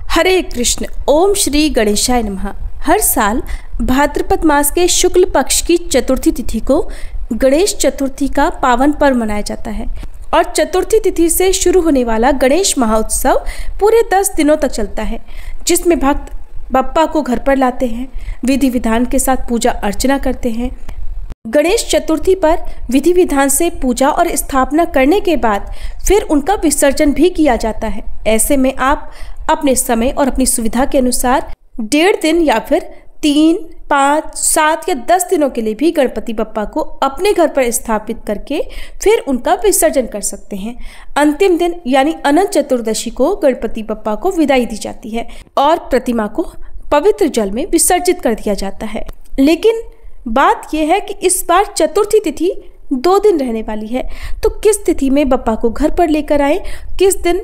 हरे कृष्ण। ओम श्री गणेशाय नमः। हर साल भाद्रपद मास के शुक्ल पक्ष की चतुर्थी तिथि को गणेश चतुर्थी का पावन पर्व मनाया जाता है और चतुर्थी तिथि से शुरू होने वाला गणेश महोत्सव पूरे 10 दिनों तक चलता है, जिसमें भक्त बप्पा को घर पर लाते हैं, विधि विधान के साथ पूजा अर्चना करते हैं। गणेश चतुर्थी पर विधि विधान से पूजा और स्थापना करने के बाद फिर उनका विसर्जन भी किया जाता है। ऐसे में आप अपने समय और अपनी सुविधा के अनुसार 1.5 दिन या फिर 3, 5, 7 या 10 दिनों के लिए भी गणपति बप्पा को अपने घर पर स्थापित करके फिर उनका विसर्जन कर सकते हैं। अंतिम दिन यानी अनंत चतुर्दशी को गणपति बप्पा को विदाई दी जाती है और प्रतिमा को पवित्र जल में विसर्जित कर दिया जाता है। लेकिन बात यह है कि इस बार चतुर्थी तिथि 2 दिन रहने वाली है, तो किस तिथि में बप्पा को घर पर लेकर आए, किस दिन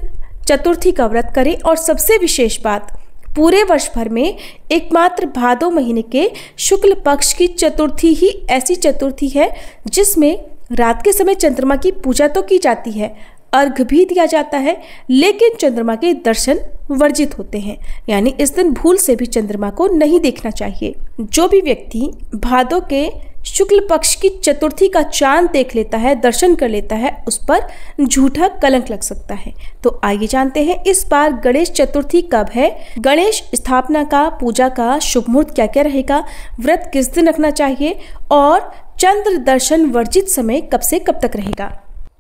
चतुर्थी का व्रत करें। और सबसे विशेष बात, पूरे वर्ष भर में एकमात्र भादो महीने के शुक्ल पक्ष की चतुर्थी ही ऐसी चतुर्थी है जिसमें रात के समय चंद्रमा की पूजा तो की जाती है, अर्घ भी दिया जाता है, लेकिन चंद्रमा के दर्शन वर्जित होते हैं। यानी इस दिन भूल से भी चंद्रमा को नहीं देखना चाहिए। जो भी व्यक्ति भादो के शुक्ल पक्ष की चतुर्थी का चांद देख लेता है, दर्शन कर लेता है, उस पर झूठा कलंक लग सकता है। तो आइए जानते हैं इस बार गणेश चतुर्थी कब है, गणेश स्थापना का, पूजा का शुभ मुहूर्त क्या क्या रहेगा, व्रत किस दिन रखना चाहिए और चंद्र दर्शन वर्जित समय कब से कब तक रहेगा।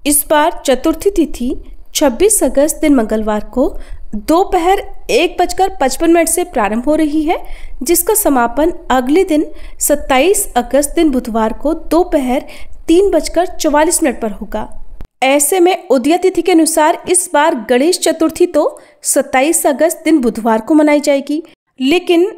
इस बार चतुर्थी तिथि 26 अगस्त दिन मंगलवार को दोपहर 1:55 से प्रारंभ हो रही है, जिसका समापन अगले दिन 27 अगस्त दिन बुधवार को दोपहर 3:44 पर होगा। ऐसे में उदय तिथि के अनुसार इस बार गणेश चतुर्थी तो 27 अगस्त दिन बुधवार को मनाई जाएगी, लेकिन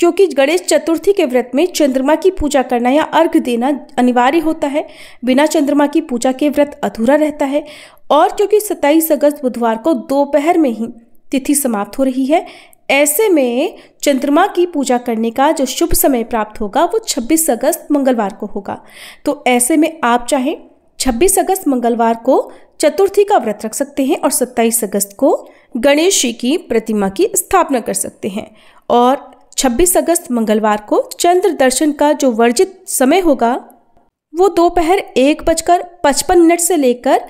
क्योंकि गणेश चतुर्थी के व्रत में चंद्रमा की पूजा करना या अर्घ देना अनिवार्य होता है, बिना चंद्रमा की पूजा के व्रत अधूरा रहता है। और क्योंकि 27 अगस्त बुधवार को दोपहर में ही तिथि समाप्त हो रही है, ऐसे में चंद्रमा की पूजा करने का जो शुभ समय प्राप्त होगा वो 26 अगस्त मंगलवार को होगा। तो ऐसे में आप चाहें 26 अगस्त मंगलवार को चतुर्थी का व्रत रख सकते हैं और 27 अगस्त को गणेश जी की प्रतिमा की स्थापना कर सकते हैं। और 26 अगस्त मंगलवार को चंद्र दर्शन का जो वर्जित समय होगा वो दोपहर 1:55 से लेकर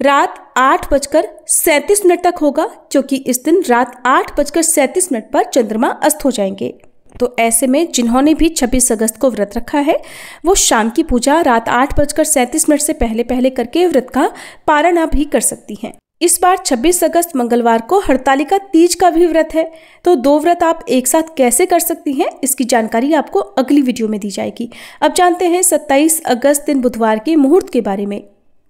रात 8:37 तक होगा, क्योंकि इस दिन रात 8:37 पर चंद्रमा अस्त हो जाएंगे। तो ऐसे में जिन्होंने भी 26 अगस्त को व्रत रखा है वो शाम की पूजा रात 8:37 से पहले पहले करके व्रत का पारण भी कर सकती हैं। इस बार 26 अगस्त मंगलवार को हरतालिका तीज का भी व्रत है, तो 2 व्रत आप एक साथ कैसे कर सकती हैं, इसकी जानकारी आपको अगली वीडियो में दी जाएगी। अब जानते हैं 27 अगस्त दिन बुधवार के मुहूर्त के बारे में।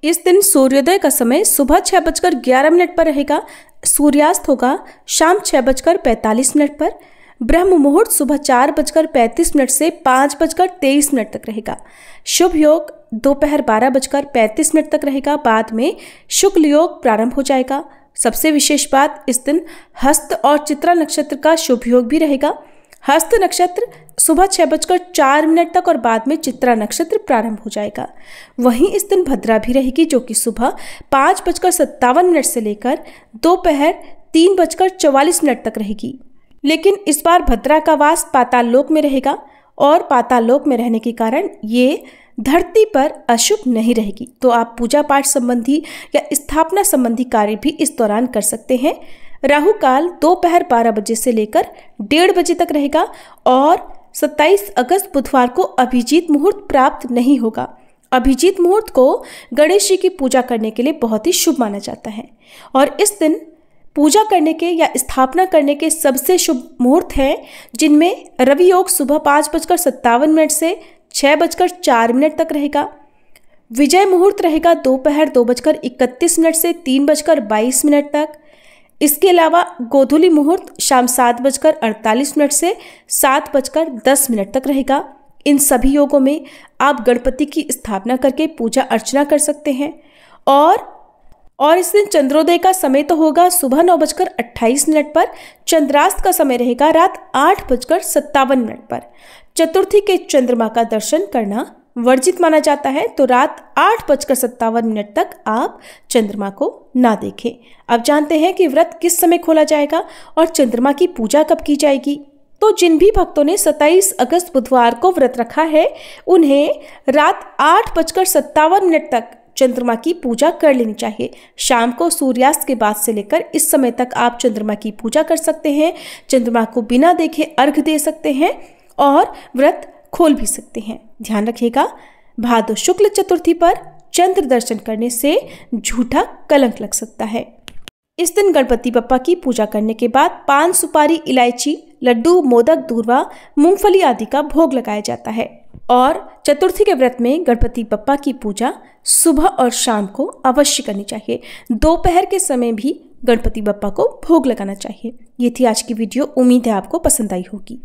इस दिन सूर्योदय का समय सुबह 6:11 पर रहेगा, सूर्यास्त होगा शाम 6:45 पर, ब्रह्म मुहूर्त सुबह 4:35 से 5:23 तक रहेगा। शुभ योग दोपहर 12:35 तक रहेगा, बाद में शुक्ल योग प्रारंभ हो जाएगा। सबसे विशेष बात, इस दिन हस्त और चित्रा नक्षत्र का शुभ योग भी रहेगा। हस्त नक्षत्र सुबह 6:04 तक और बाद में चित्रा नक्षत्र प्रारंभ हो जाएगा। वहीं इस दिन भद्रा भी रहेगी, जो कि सुबह 5:57 से लेकर दोपहर 3:44 तक रहेगी। लेकिन इस बार भद्रा का वास पाताल लोक में रहेगा और पाताल लोक में रहने के कारण ये धरती पर अशुभ नहीं रहेगी। तो आप पूजा पाठ संबंधी या स्थापना संबंधी कार्य भी इस दौरान कर सकते हैं। राहु काल दोपहर 12 बजे से लेकर 1:30 बजे तक रहेगा और 27 अगस्त बुधवार को अभिजीत मुहूर्त प्राप्त नहीं होगा। अभिजीत मुहूर्त को गणेश जी की पूजा करने के लिए बहुत ही शुभ माना जाता है और इस दिन पूजा करने के या स्थापना करने के सबसे शुभ मुहूर्त हैं, जिनमें रवि योग सुबह 5:57 से 6:04 तक रहेगा। विजय मुहूर्त रहेगा दोपहर 2:31 से 3:22 तक। इसके अलावा गोधूली मुहूर्त शाम 7:48 से 7:10 तक रहेगा। इन सभी योगों में आप गणपति की स्थापना करके पूजा अर्चना कर सकते हैं। और इस दिन चंद्रोदय का समय तो होगा सुबह 9:28 पर, चंद्रास्त का समय रहेगा रात 8:57 पर। चतुर्थी के चंद्रमा का दर्शन करना वर्जित माना जाता है, तो रात 8:57 तक आप चंद्रमा को ना देखें। अब जानते हैं कि व्रत किस समय खोला जाएगा और चंद्रमा की पूजा कब की जाएगी। तो जिन भी भक्तों ने 27 अगस्त बुधवार को व्रत रखा है, उन्हें रात 8:57 तक चंद्रमा की पूजा कर लेनी चाहिए। शाम को सूर्यास्त के बाद से लेकर इस समय तक आप चंद्रमा की पूजा कर सकते हैं। चंद्रमा को बिना देखे अर्घ्य दे सकते हैं और व्रत खोल भी सकते हैं। ध्यान रखिएगा, भादो शुक्ल चतुर्थी पर चंद्र दर्शन करने से झूठा कलंक लग सकता है। इस दिन गणपति बप्पा की पूजा करने के बाद पान, सुपारी, इलायची, लड्डू, मोदक, दूर्वा, मूंगफली आदि का भोग लगाया जाता है। और चतुर्थी के व्रत में गणपति बप्पा की पूजा सुबह और शाम को अवश्य करनी चाहिए। दोपहर के समय भी गणपति बप्पा को भोग लगाना चाहिए। ये थी आज की वीडियो। उम्मीद है आपको पसंद आई होगी।